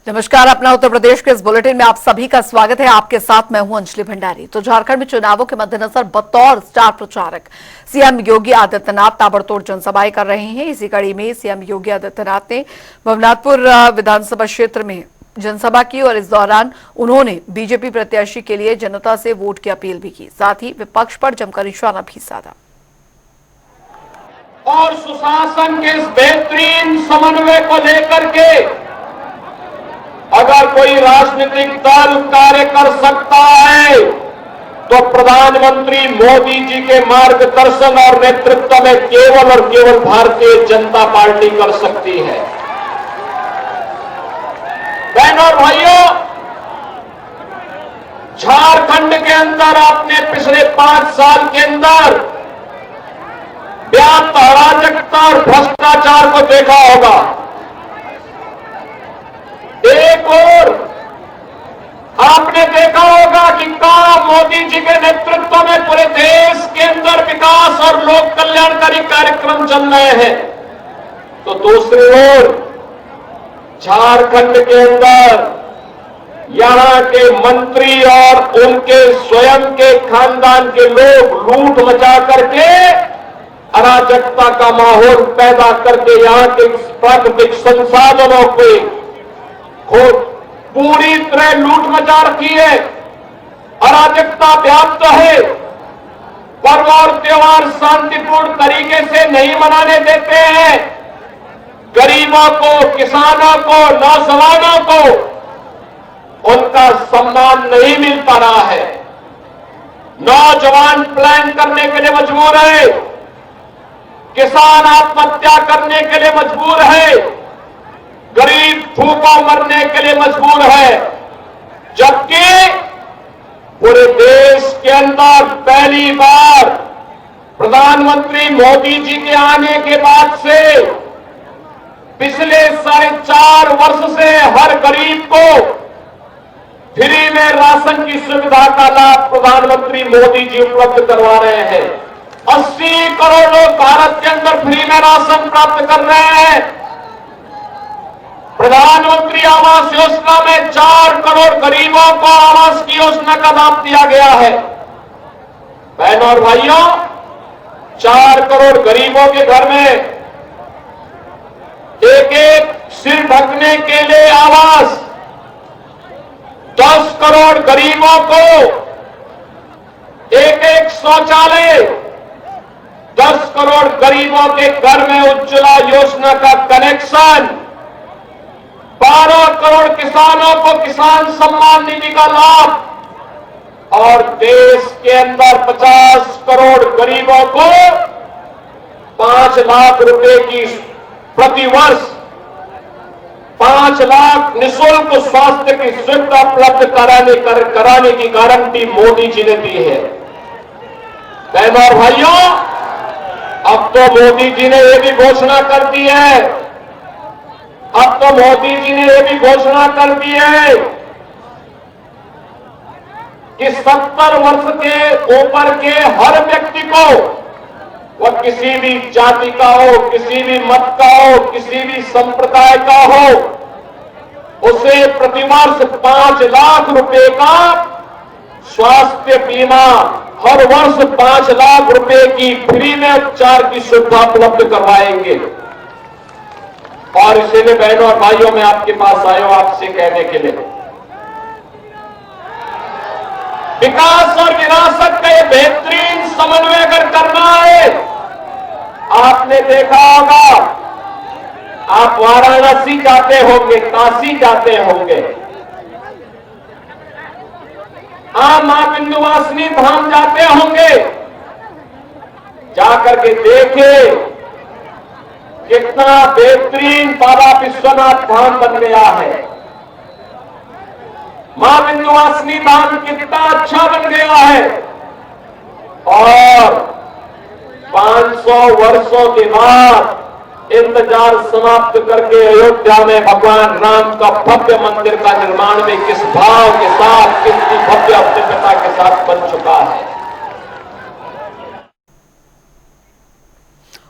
नमस्कार। अपना उत्तर प्रदेश के इस बुलेटिन में आप सभी का स्वागत है। आपके साथ मैं हूं अंजलि भंडारी। तो झारखंड में चुनावों के मद्देनजर बतौर स्टार प्रचारक सीएम योगी आदित्यनाथ ताबड़तोड़ जनसभाएं कर रहे हैं। इसी कड़ी में सीएम योगी आदित्यनाथ ने भवनाथपुर विधानसभा क्षेत्र में जनसभा की और इस दौरान उन्होंने बीजेपी प्रत्याशी के लिए जनता से वोट की अपील भी की। साथ ही विपक्ष पर जमकर निशाना भी साधा और सुशासन के इस बेहतरीन समन्वय को लेकर के अगर कोई राजनीतिक दल कार्य कर सकता है तो प्रधानमंत्री मोदी जी के मार्गदर्शन और नेतृत्व में केवल और केवल भारतीय जनता पार्टी कर सकती है। बहनों और भाइयों, झारखंड के अंदर आपने पिछले 5 साल के अंदर व्याप्त अराजकता और भ्रष्टाचार को देखा होगा। एक और आपने देखा होगा कि काम मोदी जी के नेतृत्व में पूरे देश के अंदर विकास और लोक कल्याणकारी कार्यक्रम चल रहे हैं, तो दूसरी ओर झारखंड के अंदर यहां के मंत्री और उनके स्वयं के खानदान के लोग लूट मचा करके अराजकता का माहौल पैदा करके यहां के प्राकृतिक संसाधनों को पूरी तरह लूट मचा रखी है। अराजकता व्याप्त है। पर्व और त्योहार शांतिपूर्ण तरीके से नहीं मनाने देते हैं। गरीबों को, किसानों को, नौजवानों को उनका सम्मान नहीं मिल पा रहा है। नौजवान प्लान करने के लिए मजबूर है। किसान आत्महत्या करने के लिए मजबूर है। गरीब भूखों मरने के लिए मजबूर है। जबकि पूरे देश के अंदर पहली बार प्रधानमंत्री मोदी जी के आने के बाद से पिछले 4.5 वर्ष से हर गरीब को फ्री में राशन की सुविधा का लाभ प्रधानमंत्री मोदी जी उपलब्ध करवा रहे हैं। 80 करोड़ लोग भारत के अंदर फ्री में राशन प्राप्त कर रहे हैं। प्रधानमंत्री आवास योजना में 4 करोड़ गरीबों को आवास की योजना का लाभ दिया गया है। बहनों और भाइयों, 4 करोड़ गरीबों के घर में एक सिर ढकने के लिए आवास, 10 करोड़ गरीबों को एक शौचालय, 10 करोड़ गरीबों के घर में उज्ज्वला योजना का कनेक्शन, 12 करोड़ किसानों को किसान सम्मान निधि का लाभ और देश के अंदर 50 करोड़ गरीबों को 5 लाख रुपए की प्रतिवर्ष 5 लाख निःशुल्क स्वास्थ्य की सुविधा उपलब्ध कराने की गारंटी मोदी जी ने दी है। बहनों और भाइयों, अब तो मोदी जी ने यह भी घोषणा कर दी है कि 70 वर्ष के ऊपर के हर व्यक्ति को, वह किसी भी जाति का हो, किसी भी मत का हो, किसी भी संप्रदाय का हो, उसे प्रतिवर्ष 5 लाख रुपए का स्वास्थ्य बीमा, हर वर्ष 5 लाख रुपए की फ्री में उपचार की सुविधा उपलब्ध करवाएंगे। और इसीलिए बहनों और भाइयों, मैं आपके पास आया हूं आपसे कहने के लिए, विकास और विरासत का ये बेहतरीन समन्वय अगर करना है, आपने देखा होगा, आप वाराणसी जाते होंगे, काशी जाते होंगे, आप मां विंध्यवासिनी धाम जाते होंगे, जाकर के देखे कितना बेहतरीन बाबा विश्वनाथ धाम बन गया है। मां विंध्यवासिनी धाम कितना अच्छा बन गया है। और 500 वर्षों के बाद इंतजार समाप्त करके अयोध्या में भगवान राम का भव्य मंदिर का निर्माण भी किस भाव के साथ, कितनी भव्य दिव्यता के साथ बन चुका है।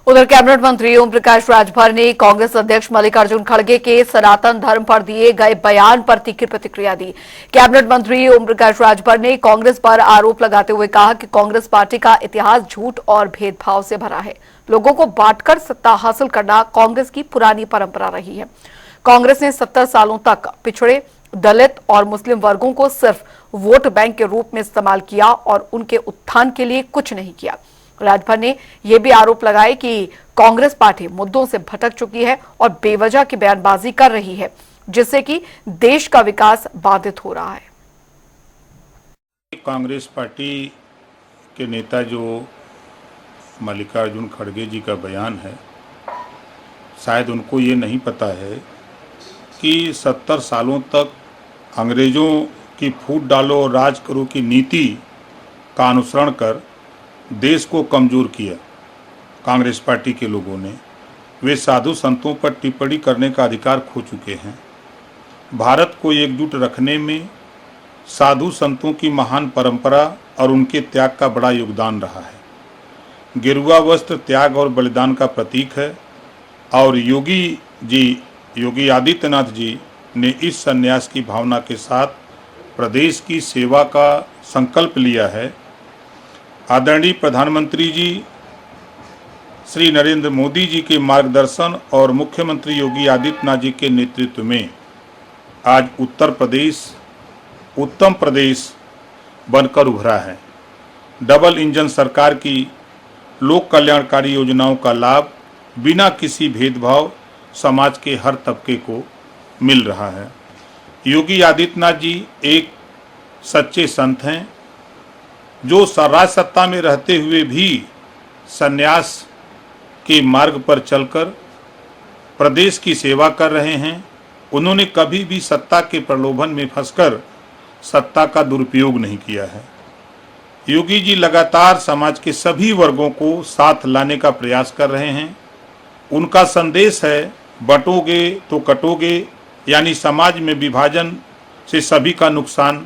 उधर कैबिनेट मंत्री ओम प्रकाश राजभर ने कांग्रेस अध्यक्ष मल्लिकार्जुन खड़गे के सनातन धर्म पर दिए गए बयान पर तीखी प्रतिक्रिया दी। कैबिनेट मंत्री ओम प्रकाश राजभर ने कांग्रेस पर आरोप लगाते हुए कहा कि कांग्रेस पार्टी का इतिहास झूठ और भेदभाव से भरा है। लोगों को बांटकर सत्ता हासिल करना कांग्रेस की पुरानी परंपरा रही है। कांग्रेस ने 70 सालों तक पिछड़े, दलित और मुस्लिम वर्गों को सिर्फ वोट बैंक के रूप में इस्तेमाल किया और उनके उत्थान के लिए कुछ नहीं किया। राजभर ने यह भी आरोप लगाए कि कांग्रेस पार्टी मुद्दों से भटक चुकी है और बेवजह की बयानबाजी कर रही है, जिससे कि देश का विकास बाधित हो रहा है। कांग्रेस पार्टी के नेता जो मल्लिकार्जुन खड़गे जी का बयान है, शायद उनको ये नहीं पता है कि 70 सालों तक अंग्रेजों की फूट डालो और राज करो की नीति का अनुसरण कर देश को कमज़ोर किया कांग्रेस पार्टी के लोगों ने। वे साधु संतों पर टिप्पणी करने का अधिकार खो चुके हैं। भारत को एकजुट रखने में साधु संतों की महान परंपरा और उनके त्याग का बड़ा योगदान रहा है। गेरुआ वस्त्र त्याग और बलिदान का प्रतीक है और योगी आदित्यनाथ जी ने इस संन्यास की भावना के साथ प्रदेश की सेवा का संकल्प लिया है। आदरणीय प्रधानमंत्री जी श्री नरेंद्र मोदी जी के मार्गदर्शन और मुख्यमंत्री योगी आदित्यनाथ जी के नेतृत्व में आज उत्तर प्रदेश उत्तम प्रदेश बनकर उभरा है। डबल इंजन सरकार की लोक कल्याणकारी योजनाओं का लाभ बिना किसी भेदभाव समाज के हर तबके को मिल रहा है। योगी आदित्यनाथ जी एक सच्चे संत हैं जो राज सत्ता में रहते हुए भी संन्यास के मार्ग पर चलकर प्रदेश की सेवा कर रहे हैं। उन्होंने कभी भी सत्ता के प्रलोभन में फंसकर सत्ता का दुरुपयोग नहीं किया है। योगी जी लगातार समाज के सभी वर्गों को साथ लाने का प्रयास कर रहे हैं। उनका संदेश है बंटोगे तो कटोगे, यानी समाज में विभाजन से सभी का नुकसान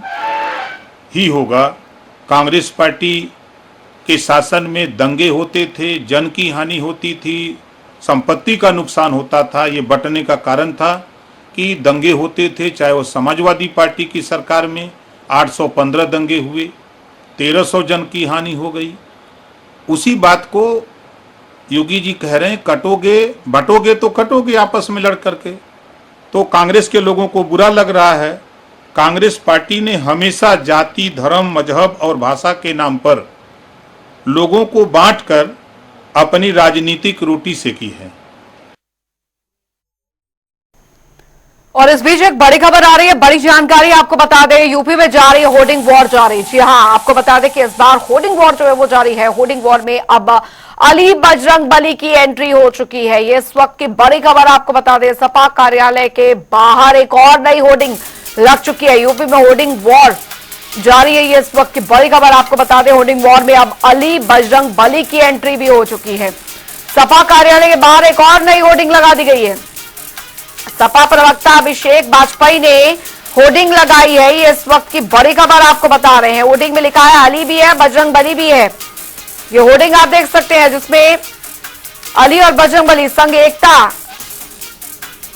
ही होगा। कांग्रेस पार्टी के शासन में दंगे होते थे, जन की हानि होती थी, संपत्ति का नुकसान होता था। ये बंटने का कारण था कि दंगे होते थे, चाहे वो समाजवादी पार्टी की सरकार में 815 दंगे हुए, 1300 जन की हानि हो गई। उसी बात को योगी जी कह रहे हैं कटोगे बटोगे तो कटोगे आपस में लड़ करके। तो कांग्रेस के लोगों को बुरा लग रहा है। कांग्रेस पार्टी ने हमेशा जाति, धर्म, मजहब और भाषा के नाम पर लोगों को बांटकर अपनी राजनीतिक रोटी सेकी है। और इस बीच एक बड़ी खबर आ रही है, बड़ी जानकारी आपको बता दें, यूपी में जा रही है होर्डिंग वॉर जारी। जी हां, आपको बता दें कि इस बार होर्डिंग वॉर जो है वो जारी है। होर्डिंग वॉर में अब अली बजरंग बली की एंट्री हो चुकी है। ये इस वक्त की बड़ी खबर आपको बता दें, सपा कार्यालय के बाहर एक और नई होर्डिंग लग चुकी है। यूपी में होर्डिंग वॉर जारी है, ये इस वक्त की बड़ी खबर आपको बता दें। होर्डिंग वॉर में अब अली बजरंग बली की एंट्री भी हो चुकी है। सपा कार्यालय के बाहर एक और नई होर्डिंग लगा दी गई है। सपा प्रवक्ता अभिषेक बाजपेयी ने होर्डिंग लगाई है, ये इस वक्त की बड़ी खबर आपको बता रहे हैं। होर्डिंग में लिखा है अली भी है, बजरंग बली भी है। ये होर्डिंग आप देख सकते हैं जिसमें अली और बजरंग बली संग एकता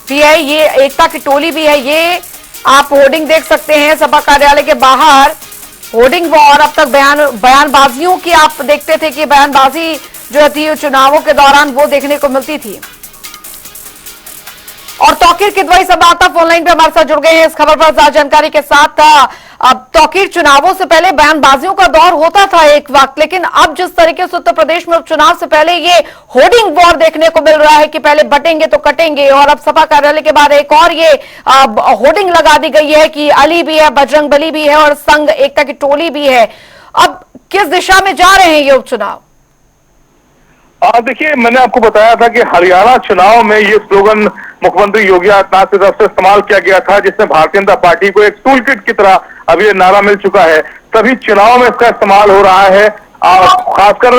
भी है, ये एकता की टोली भी है। ये आप होर्डिंग देख सकते हैं सपा कार्यालय के बाहर। होर्डिंग वॉर, अब तक बयानबाजियों की आप देखते थे कि बयानबाजी जो थी चुनावों के दौरान वो देखने को मिलती थी। और तौकीर किदवई संवाददाता फोन लाइन पे हमारे साथ जुड़ गए हैं इस खबर पर ज्यादा जानकारी के साथ। अब तौकीर, चुनावों से पहले बयानबाजियों का दौर होता था एक वक्त, लेकिन अब जिस तरीके से उत्तर प्रदेश में उपचुनाव से पहले ये होर्डिंग वॉर देखने को मिल रहा है कि पहले बटेंगे तो कटेंगे, और अब सपा कार्यालय के बाद एक और ये होर्डिंग लगा दी गई है कि अली भी है, बजरंग बली भी है और संघ एकता की टोली भी है। अब किस दिशा में जा रहे हैं ये उपचुनाव? देखिए, मैंने आपको बताया था कि हरियाणा चुनाव में ये स्लोगन मुख्यमंत्री योगी आदित्यनाथ की तरफ से इस्तेमाल किया गया था, जिसमें भारतीय जनता पार्टी को एक टूल किट की तरह अभी ये नारा मिल चुका है। सभी चुनाव में इसका इस्तेमाल हो रहा है। खासकर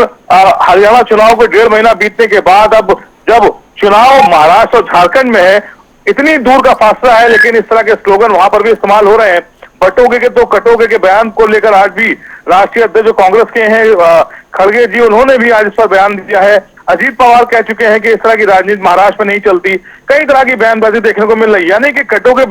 हरियाणा चुनाव को 1.5 महीना बीतने के बाद अब जब चुनाव महाराष्ट्र और झारखंड में है, इतनी दूर का फासला है, लेकिन इस तरह के स्लोगन वहां पर भी इस्तेमाल हो रहे हैं। बटोगे के तो कटोगे के बयान को लेकर आज भी राष्ट्रीय अध्यक्ष जो कांग्रेस के हैं खड़गे जी, उन्होंने भी आज इस पर बयान दिया है। अजीत पवार कह चुके हैं कि इस तरह की राजनीति महाराष्ट्र में नहीं चलती। कई तरह की बयानबाजी देखने को मिल रही है, यानी कि कटोगे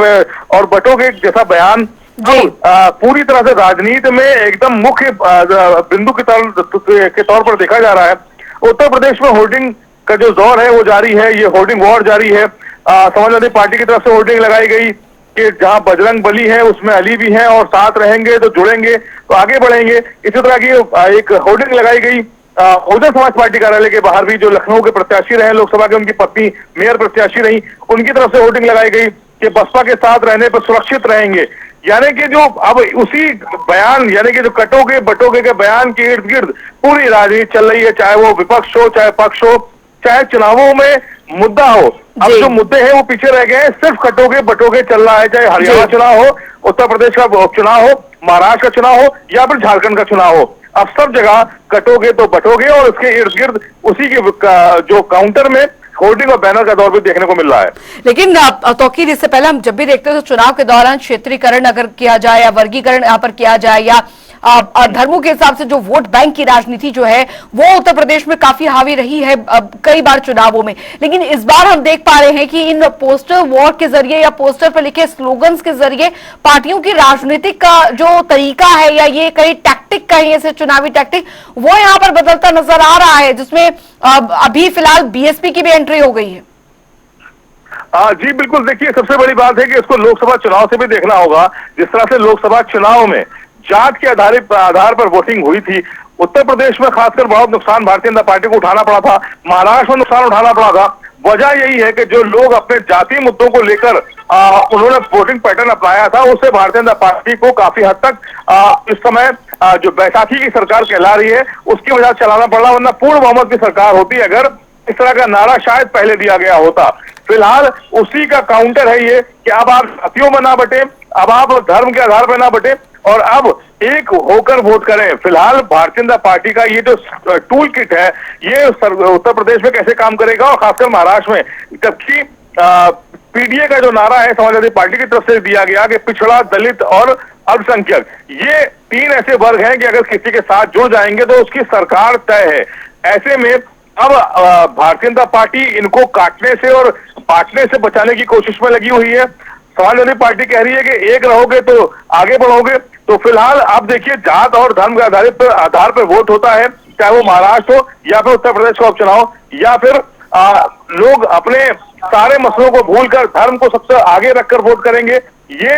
और बटोगे जैसा बयान पूरी तरह से राजनीति में एकदम मुख्य बिंदु के तौर पर देखा जा रहा है। उत्तर प्रदेश में होर्डिंग का जो दौर है वो जारी है, ये होर्डिंग वॉर जारी है। समाजवादी पार्टी की तरफ से होर्डिंग लगाई गई कि जहां बजरंग बली है उसमें अली भी हैं और साथ रहेंगे तो जुड़ेंगे तो आगे बढ़ेंगे। इसी तरह की एक होर्डिंग लगाई गई बहुजन समाज पार्टी कार्यालय के बाहर भी, जो लखनऊ के प्रत्याशी रहे लोकसभा के, उनकी पत्नी मेयर प्रत्याशी रही, उनकी तरफ से होर्डिंग लगाई गई कि बसपा के साथ रहने पर सुरक्षित रहेंगे। यानी कि जो अब उसी बयान, यानी कि जो कटोगे बटोगे के बयान के इर्द गिर्द पूरी राजनीति चल रही है, चाहे वो विपक्ष हो, चाहे पक्ष हो, चाहे चुनावों में मुद्दा हो। अब जो मुद्दे हैं वो पीछे रह गए हैं, सिर्फ कटोगे बटोगे चल रहा है, चाहे हरियाणा चुनाव हो, उत्तर प्रदेश का चुनाव हो, महाराष्ट्र का चुनाव हो या फिर झारखंड का चुनाव हो। अब सब जगह कटोगे तो बटोगे और उसके इर्द गिर्द उसी के जो काउंटर में होर्डिंग और बैनर का दौर भी देखने को मिल रहा है। लेकिन तौकीर, इससे पहले हम जब भी देखते हैं तो चुनाव के दौरान क्षेत्रीकरण अगर किया जाए या वर्गीकरण यहाँ पर किया जाए या धर्मों के हिसाब से जो वोट बैंक की राजनीति जो है वो उत्तर प्रदेश में काफी हावी रही है कई बार चुनावों में। लेकिन इस बार हम देख पा रहे हैं कि इन पोस्टर वॉर के जरिए या पोस्टर पर लिखे स्लोगन्स के जरिए पार्टियों की राजनीतिक का जो तरीका है या ये कई टैक्टिक कहें इसे चुनावी टैक्टिक, वो यहाँ पर बदलता नजर आ रहा है, जिसमें अभी फिलहाल बीएसपी की भी एंट्री हो गई है। जी बिल्कुल, देखिए सबसे बड़ी बात है कि इसको लोकसभा चुनाव से भी देखना होगा। जिस तरह से लोकसभा चुनाव में जात के आधार पर वोटिंग हुई थी, उत्तर प्रदेश में खासकर बहुत नुकसान भारतीय जनता पार्टी को उठाना पड़ा था, महाराष्ट्र में नुकसान उठाना पड़ा था। वजह यही है कि जो लोग अपने जातीय मुद्दों को लेकर उन्होंने वोटिंग पैटर्न अपनाया था, उससे भारतीय जनता पार्टी को काफी हद तक इस समय जो बैसाखी की सरकार कहला रही है उसकी वजह से चलाना पड़ा, वरना पूर्ण बहुमत की सरकार होती अगर इस तरह का नारा शायद पहले दिया गया होता। फिलहाल उसी का काउंटर है ये कि अब आप जातियों में ना बटे, अब आप धर्म के आधार पर ना बटे और अब एक होकर वोट करें। फिलहाल भारतीय जनता पार्टी का ये जो टूल किट है ये उत्तर प्रदेश में कैसे काम करेगा और खासकर महाराष्ट्र में, जबकि पीडीए का जो नारा है समाजवादी पार्टी की तरफ से दिया गया कि पिछड़ा, दलित और अल्पसंख्यक, ये तीन ऐसे वर्ग हैं कि अगर किसी के साथ जुड़ जाएंगे तो उसकी सरकार तय है। ऐसे में अब भारतीय जनता पार्टी इनको काटने से और बांटने से बचाने की कोशिश में लगी हुई है। समाजवादी पार्टी कह रही है कि एक रहोगे तो आगे बढ़ोगे। तो फिलहाल आप देखिए जात और धर्म के आधार पर वोट होता है, चाहे वो महाराष्ट्र हो या फिर उत्तर प्रदेश का उपचुनाव, या फिर लोग अपने सारे मसलों को भूलकर धर्म को सबसे आगे रखकर वोट करेंगे। ये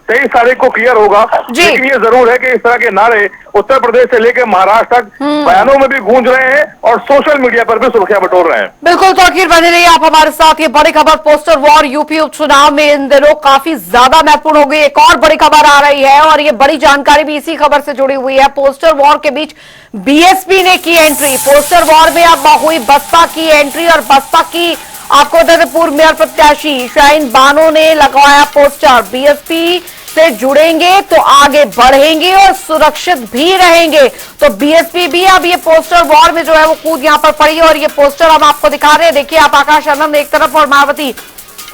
23 तारीख को क्लियर होगा। लेकिन ये जरूर है कि इस तरह के नारे उत्तर प्रदेश से लेकर महाराष्ट्र तक बयानों में भी गूंज रहे हैं और सोशल मीडिया पर भी सुर्खियां बटोर रहे हैं। बिल्कुल तौकीर, बने रहिए आप हमारे साथ। ये बड़ी खबर पोस्टर वॉर यूपी उपचुनाव में इन दिनों काफी ज्यादा महत्वपूर्ण हो गई। एक और बड़ी खबर आ रही है और ये बड़ी जानकारी भी इसी खबर से जुड़ी हुई है। पोस्टर वॉर के बीच बीएसपी ने की एंट्री। पोस्टर वॉर में अब हुई बसपा की एंट्री और बसपा की आपको बता दें पूर्व मेयर प्रत्याशी शाहीन बानो ने लगाया पोस्टर, बीएसपी से जुड़ेंगे तो आगे बढ़ेंगे और सुरक्षित भी रहेंगे। तो बीएसपी भी अब ये पोस्टर वॉर में जो है वो कूद यहां पर पड़ी और ये पोस्टर हम आपको दिखा रहे हैं। देखिए आप, आकाश आनंद एक तरफ और मायावती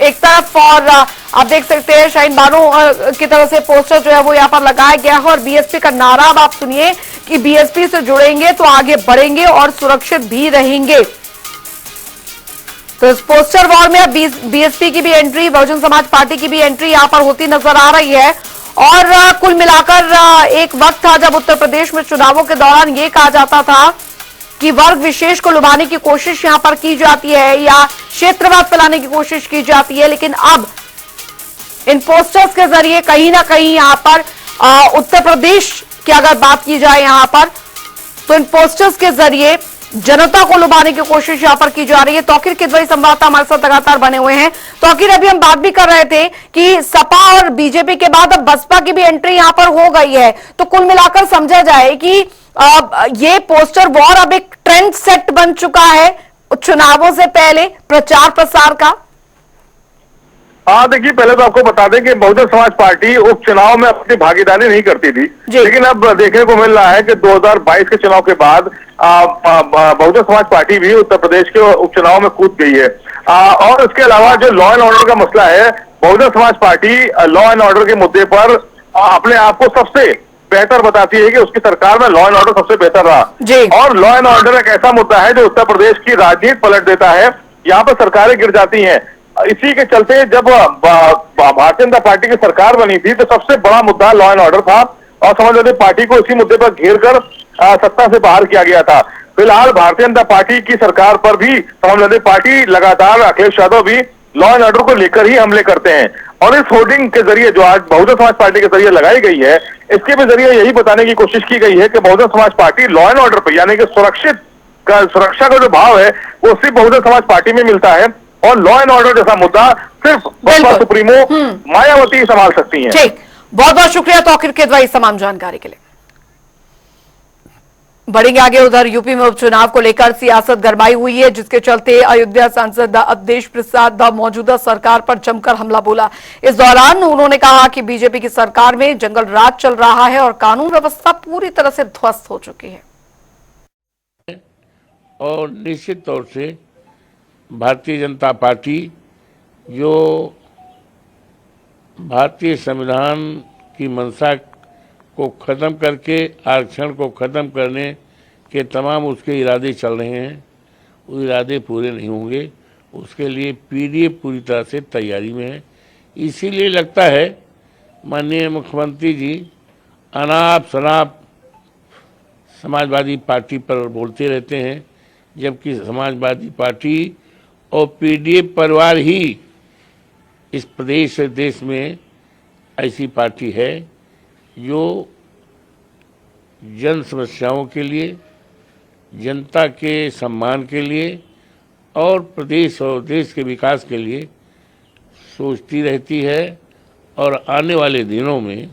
एक तरफ, और आप देख सकते हैं शाहीन बानो की तरफ से पोस्टर जो है वो यहाँ पर लगाया गया है और बीएसपी का नारा अब आप सुनिए कि बीएसपी से जुड़ेंगे तो आगे बढ़ेंगे और सुरक्षित भी रहेंगे। तो इस पोस्टर वॉर में अब बीएसपी की भी एंट्री, बहुजन समाज पार्टी की भी एंट्री यहां पर होती नजर आ रही है। और कुल मिलाकर एक वक्त था जब उत्तर प्रदेश में चुनावों के दौरान ये कहा जाता था कि वर्ग विशेष को लुभाने की कोशिश यहां पर की जाती है या क्षेत्रवाद फैलाने की कोशिश की जाती है। लेकिन अब इन पोस्टर्स के जरिए कहीं ना कहीं यहां पर उत्तर प्रदेश की अगर बात की जाए यहां पर, तो इन पोस्टर्स के जरिए जनता को लुभाने की कोशिश यहां पर की जा रही है। तौकीर किदवई संवाददाता हमारे साथ लगातार बने हुए हैं। तौकीर, अभी हम बात भी कर रहे थे कि सपा और बीजेपी के बाद अब बसपा की भी एंट्री यहां पर हो गई है। तो कुल मिलाकर समझा जाए कि ये पोस्टर वॉर अब एक ट्रेंड सेट बन चुका है चुनावों से पहले प्रचार प्रसार का। देखिए पहले तो आपको बता दें कि बहुजन समाज पार्टी उपचुनाव में अपनी भागीदारी नहीं करती थी, लेकिन अब देखने को मिल रहा है कि 2022 के चुनाव के बाद बहुजन समाज पार्टी भी उत्तर प्रदेश के उपचुनाव में कूद गई है। और इसके अलावा जो लॉ एंड ऑर्डर का मसला है, Bahujan Samaj party law and order के मुद्दे पर अपने आप को सबसे बेहतर बताती है कि उसकी सरकार में लॉ एंड ऑर्डर सबसे बेहतर जी। रहा। और लॉ एंड ऑर्डर एक ऐसा मुद्दा है जो उत्तर प्रदेश की राजनीति पलट देता है। यहाँ पर सरकारें गिर जाती हैं। इसी के चलते जब भारतीय जनता पार्टी की सरकार बनी थी तो सबसे बड़ा मुद्दा लॉ एंड ऑर्डर था और समाजवादी पार्टी को इसी मुद्दे पर घेर कर सत्ता से बाहर किया गया था। फिलहाल भारतीय जनता पार्टी की सरकार पर भी समाजवादी पार्टी लगातार, अखिलेश यादव भी लॉ एंड ऑर्डर को लेकर ही हमले करते हैं। और इस होर्डिंग के जरिए जो आज बहुजन समाज पार्टी के जरिए लगाई गई है, इसके भी जरिए यही बताने की कोशिश की गई है कि Bahujan Samaj party law and order पर, यानी कि सुरक्षा का जो भाव है वो सिर्फ बहुजन समाज पार्टी में मिलता है। और लॉ एंड ऑर्डर जैसा मुद्दा सिर्फ बसपा सुप्रीमो मायावती ही संभाल सकती हैं। ठीक, बहुत बहुत शुक्रिया तौकीर के द्वारा तमाम जानकारी के लिए। बढ़ेंगे आगे। उधर यूपी में उपचुनाव को लेकर सियासत गरमाई हुई है, जिसके चलते अयोध्या सांसद अवधेश प्रसाद मौजूदा सरकार पर जमकर हमला बोला। इस दौरान उन्होंने कहा कि बीजेपी की सरकार में जंगल राज चल रहा है और कानून व्यवस्था पूरी तरह से ध्वस्त हो चुकी है। और निश्चित तौर से भारतीय जनता पार्टी जो भारतीय संविधान की मंशा को ख़त्म करके आरक्षण को ख़त्म करने के तमाम उसके इरादे चल रहे हैं, वो इरादे पूरे नहीं होंगे। उसके लिए पीडीएफ पूरी तरह से तैयारी में है। इसीलिए लगता है माननीय मुख्यमंत्री जी अनाप शनाप समाजवादी पार्टी पर बोलते रहते हैं, जबकि समाजवादी पार्टी और पीडीएफ परिवार ही इस प्रदेश और देश में ऐसी पार्टी है जो जन समस्याओं के लिए, जनता के सम्मान के लिए और प्रदेश और देश के विकास के लिए सोचती रहती है। और आने वाले दिनों में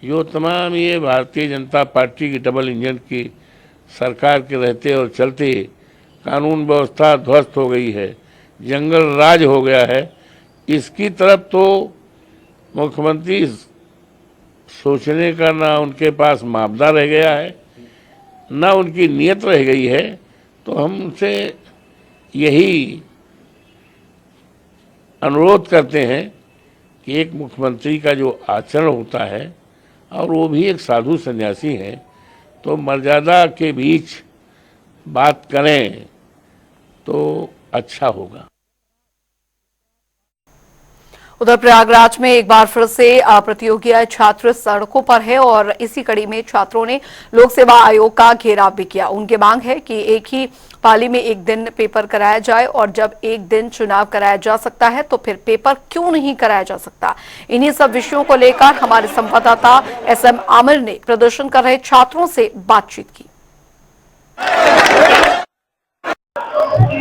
जो तमाम ये भारतीय जनता पार्टी की डबल इंजन की सरकार के रहते और चलते कानून व्यवस्था ध्वस्त हो गई है, जंगल राज हो गया है, इसकी तरफ तो मुख्यमंत्री सोचने का ना उनके पास मापदा रह गया है, ना उनकी नीयत रह गई है। तो हम उनसे यही अनुरोध करते हैं कि एक मुख्यमंत्री का जो आचरण होता है, और वो भी एक साधु सन्यासी हैं, तो मर्यादा के बीच बात करें तो अच्छा होगा। उधर प्रयागराज में एक बार फिर से प्रतियोगी छात्र सड़कों पर है और इसी कड़ी में छात्रों ने लोक सेवा आयोग का घेराव भी किया। उनकी मांग है कि एक ही पाली में एक दिन पेपर कराया जाए और जब एक दिन चुनाव कराया जा सकता है तो फिर पेपर क्यों नहीं कराया जा सकता। इन्हीं सब विषयों को लेकर हमारे संवाददाता एसएम आमिर ने प्रदर्शन कर रहे छात्रों से बातचीत की।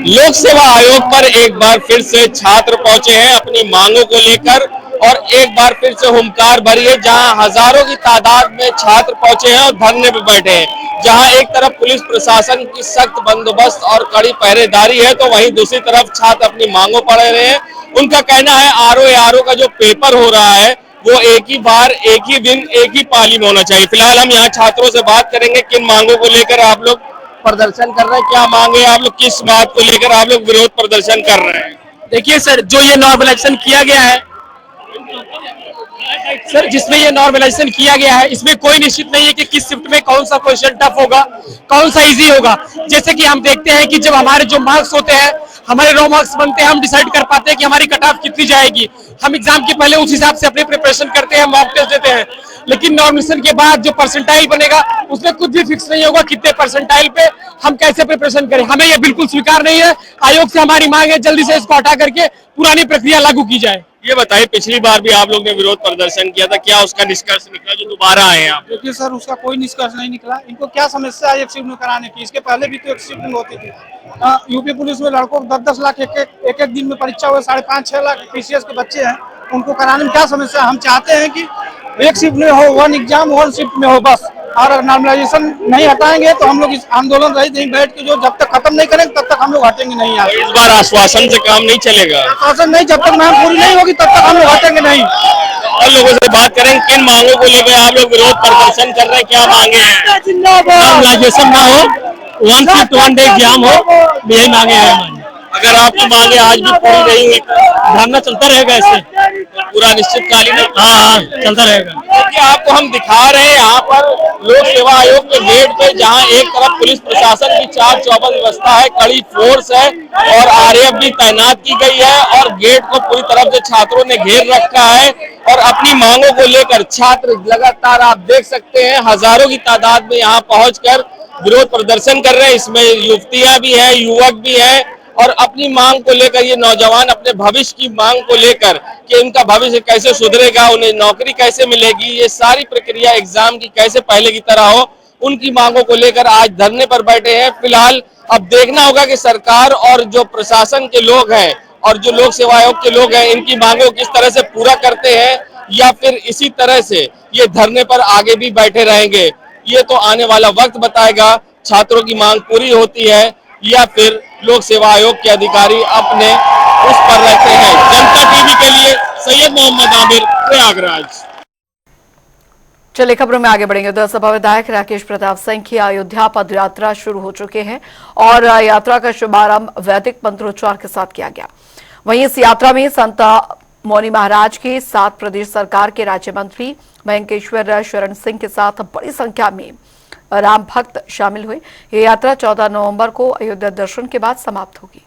लोक सेवा आयोग पर एक बार फिर से छात्र पहुंचे हैं अपनी मांगों को लेकर और एक बार फिर से हुंकार भरी है, जहां हजारों की तादाद में छात्र पहुंचे हैं और धरने पर बैठे हैं। जहां एक तरफ पुलिस प्रशासन की सख्त बंदोबस्त और कड़ी पहरेदारी है, तो वहीं दूसरी तरफ छात्र अपनी मांगों पर रहे हैं। उनका कहना है आरओ का जो पेपर हो रहा है वो एक ही बार, एक ही दिन, एक ही पाली में होना चाहिए। फिलहाल हम यहाँ छात्रों से बात करेंगे किन मांगों को लेकर आप लोग प्रदर्शन कर रहे हैं, क्या मांगे आप लोग, किस बात को लेकर आप लोग विरोध प्रदर्शन कर रहे हैं। देखिए सर, जो ये नॉर्मलाइजेशन किया गया है सर, जिसमें ये नॉर्मलाइजेशन किया गया है, इसमें कोई निश्चित नहीं है कि किस शिफ्ट में कौन सा क्वेश्चन टफ होगा, कौन सा इजी होगा। जैसे कि हम देखते हैं कि जब हमारे जो मार्क्स होते हैं, हमारे रो मार्क्स बनते हैं, हम डिसाइड कर पाते हैं कि हमारी कट ऑफ कितनी जाएगी। हम एग्जाम के पहले उस हिसाब से अपनी प्रिपरेशन करते हैं, मॉक टेस्ट देते हैं। लेकिन नॉर्मलाइजेशन के बाद जो परसेंटाइल बनेगा उसमें कुछ भी फिक्स नहीं होगा कितने परसेंटाइल पे हम कैसे प्रिपरेशन करें। हमें ये बिल्कुल स्वीकार नहीं है। आयोग से हमारी मांग है जल्दी से इसको हटा करके पुरानी प्रक्रिया लागू की जाए। ये बताइए, पिछली बार भी आप लोग ने विरोध प्रदर्शन किया था, क्या उसका निष्कर्ष निकला जो दोबारा आए हैं आप? देखिए सर, उसका कोई निष्कर्ष नहीं निकला। इनको क्या समस्या है एक शिफ्ट में कराने की? इसके पहले भी तो एक शिफ्ट में होती थी। यूपी पुलिस में लड़कों को 10-10 लाख एक दिन में परीक्षा हुए, 5.5-6 लाख पीसीएस के बच्चे हैं, उनको कराने में क्या समस्या है? हम चाहते हैं कि एक शिफ्ट में हो, वन एग्जाम वन शिफ्ट में हो बस। और नॉर्मलाइजेशन नहीं हटाएंगे तो हम लोग इस आंदोलन रहित यहीं बैठ के जो जब तक खत्म नहीं करेंगे तब तक हम लोग हटेंगे नहीं। यहाँ इस बार आश्वासन से काम नहीं चलेगा? आश्वासन नहीं, जब तक मांग पूरी नहीं होगी तब तक हम लोग हटेंगे नहीं। और लोगों से बात करेंगे किन मांगों को लेकर आप लोग विरोध प्रदर्शन कर रहे हैं, क्या मांगे हैं? नॉर्मलाइजेशन ना हो, one shift one day exam हो, यही मांगे हैं हमारी। अगर आपकी मांगे आज भी पूरी नहीं हुई तो धरना चलता रहेगा ऐसे। पूरा निश्चितकालीन है? हाँ चलता रहेगा। देखिए आपको हम दिखा रहे हैं यहाँ पर लोक सेवा आयोग के गेट पे, जहाँ एक तरफ पुलिस प्रशासन की चाक चौबंद व्यवस्था है, कड़ी फोर्स है और आरएएफ भी तैनात की गई है और गेट को पूरी तरफ से छात्रों ने घेर रखा है और अपनी मांगों को लेकर छात्र लगातार आप देख सकते हैं हजारों की तादाद में यहाँ पहुंचकर विरोध प्रदर्शन कर रहे हैं। इसमें युवतियां भी हैं, युवक भी हैं और अपनी मांग को लेकर ये नौजवान अपने भविष्य की मांग को लेकर कि इनका भविष्य कैसे सुधरेगा, उन्हें नौकरी कैसे मिलेगी, ये सारी प्रक्रिया एग्जाम की कैसे पहले की तरह हो, उनकी मांगों को लेकर आज धरने पर बैठे हैं। फिलहाल अब देखना होगा कि सरकार और जो प्रशासन के लोग हैं और जो लोक सेवा आयोग के लोग हैं इनकी मांगों को किस तरह से पूरा करते हैं या फिर इसी तरह से ये धरने पर आगे भी बैठे रहेंगे। ये तो आने वाला वक्त बताएगा छात्रों की मांग पूरी होती है या फिर लोक सेवा आयोग के अधिकारी अपने उस पर रहते हैं। जनता टीवी के लिए सैयद मोहम्मद आमिर, प्रयागराज। चलिए खबरों में आगे बढ़ेंगे। उधर सपा विधायक राकेश प्रताप सिंह की अयोध्या पदयात्रा शुरू हो चुके हैं और यात्रा का शुभारंभ वैदिक मंत्रोच्चार के साथ किया गया। वहीं इस यात्रा में संत मौनी महाराज के साथ प्रदेश सरकार के राज्य मंत्री मयंकेश्वर शरण सिंह के साथ बड़ी संख्या में राम भक्त शामिल हुए। ये यात्रा 14 नवंबर को अयोध्या दर्शन के बाद समाप्त होगी।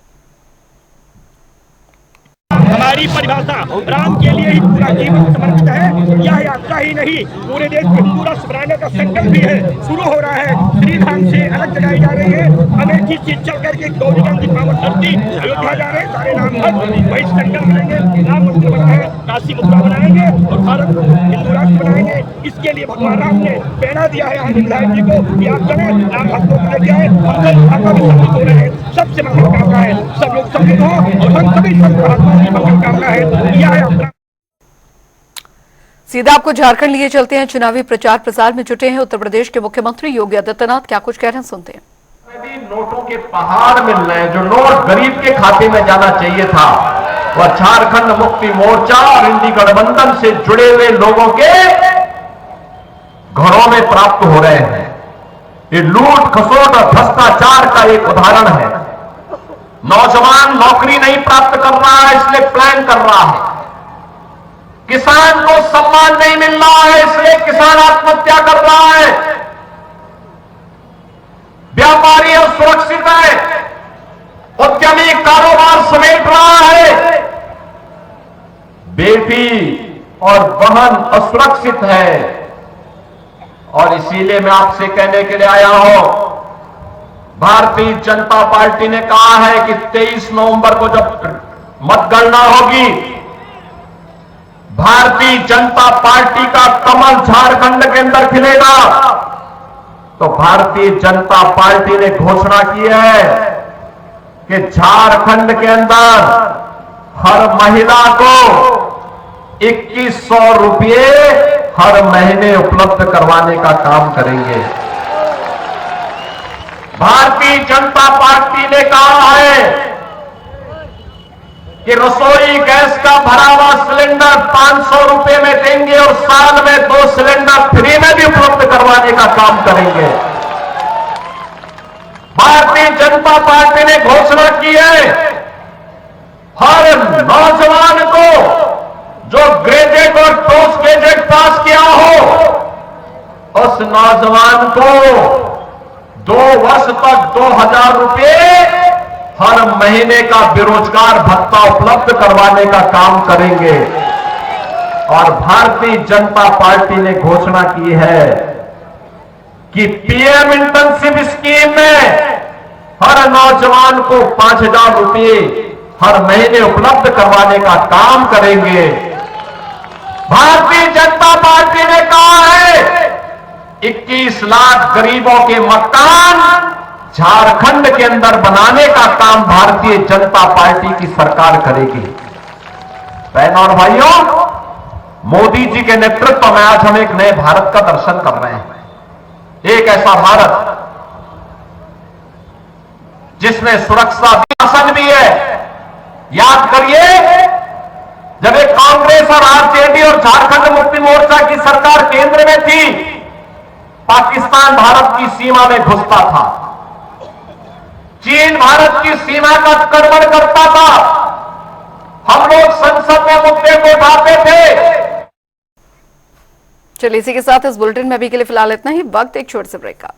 हमारी परिभाषा राम के लिए ही पूरा जीवन समर्पित है। यह यात्रा ही नहीं पूरे देश में पूरा स्वराज्य का संकल्प भी है, शुरू हो रहा है। श्री धाम से अलग जगाई जा रही है। अमेठी से चल करके गौरीगंज की पावन धरती अयोध्या जा रहे हैं। सारे राम भक्त वही संकल्प करेंगे, राम मंदिर बना है, काशी मुद्रा बनाएंगे और भारत हिंदू राष्ट्र बनाएंगे। इसके लिए भगवान राम ने प्रेरणा दिया है आज विधायक जी को कि आप चले राम भक्तों को लेके आए। हम लोग आपका भी सम्मिलित हो रहे हैं, सबसे मंगल कामना है, सब लोग सम्मिलित हो और हम सभी संत महात्मा की मंगल कामना है। यह यात्रा सीधा आपको झारखंड लिए चलते हैं। चुनावी प्रचार प्रसार में जुटे हैं उत्तर प्रदेश के मुख्यमंत्री योगी आदित्यनाथ, क्या कुछ कह रहे हैं सुनते हैं। नोटों के पहाड़ मिल रहे हैं, जो नोट गरीब के खाते में जाना चाहिए था वह झारखंड मुक्ति मोर्चा और इंडी गठबंधन से जुड़े हुए लोगों के घरों में प्राप्त हो रहे हैं। ये लूट खसोट और भ्रष्टाचार का एक उदाहरण है। नौजवान नौकरी नहीं प्राप्त कर रहा है इसलिए प्लान कर रहा है। किसान को सम्मान नहीं मिल रहा है इसलिए किसान आत्महत्या कर रहा है। व्यापारी असुरक्षित है, उद्यमी कारोबार समेट रहा है, बेटी और बहन असुरक्षित है। और इसीलिए मैं आपसे कहने के लिए आया हूं, भारतीय जनता पार्टी ने कहा है कि 23 नवंबर को जब मतगणना होगी, भारतीय जनता पार्टी का कमल झारखंड के अंदर खिलेगा। तो भारतीय जनता पार्टी ने घोषणा की है कि झारखंड के अंदर हर महिला को 2100 रुपये हर महीने उपलब्ध करवाने का काम करेंगे। भारतीय जनता पार्टी ने कहा है कि रसोई गैस का भरा हुआ सिलेंडर 500 रुपए में देंगे और साल में 2 सिलेंडर फ्री में भी उपलब्ध करवाने का काम करेंगे। भारतीय जनता पार्टी ने घोषणा की है हर नौजवान को जो ग्रेजुएट और पोस्ट ग्रेजुएट पास किया हो उस नौजवान को 2 वर्ष तक 2000 रुपये हर महीने का बेरोजगार भत्ता उपलब्ध करवाने का काम करेंगे। और भारतीय जनता पार्टी ने घोषणा की है कि पीएम इंटर्नशिप स्कीम में हर नौजवान को 5000 रुपये हर महीने उपलब्ध करवाने का काम करेंगे। भारतीय जनता पार्टी ने कहा है 21 लाख गरीबों के मकान झारखंड के अंदर बनाने का काम भारतीय जनता पार्टी की सरकार करेगी। बहनों और भाइयों, मोदी जी के नेतृत्व में आज हम एक नए भारत का दर्शन कर रहे हैं। एक ऐसा भारत जिसमें सुरक्षा शासन भी है। याद करिए, जब एक कांग्रेस और आरजेडी और झारखंड मुक्ति मोर्चा की सरकार केंद्र में थी, पाकिस्तान भारत की सीमा में घुसता था, चीन भारत की सीमा का आक्रमण करता था। हम लोग संसद में मुद्दे को उठाते थे चलिए इसी के साथ इस बुलेटिन में अभी के लिए फिलहाल इतना ही। वक्त एक छोटे से ब्रेक का।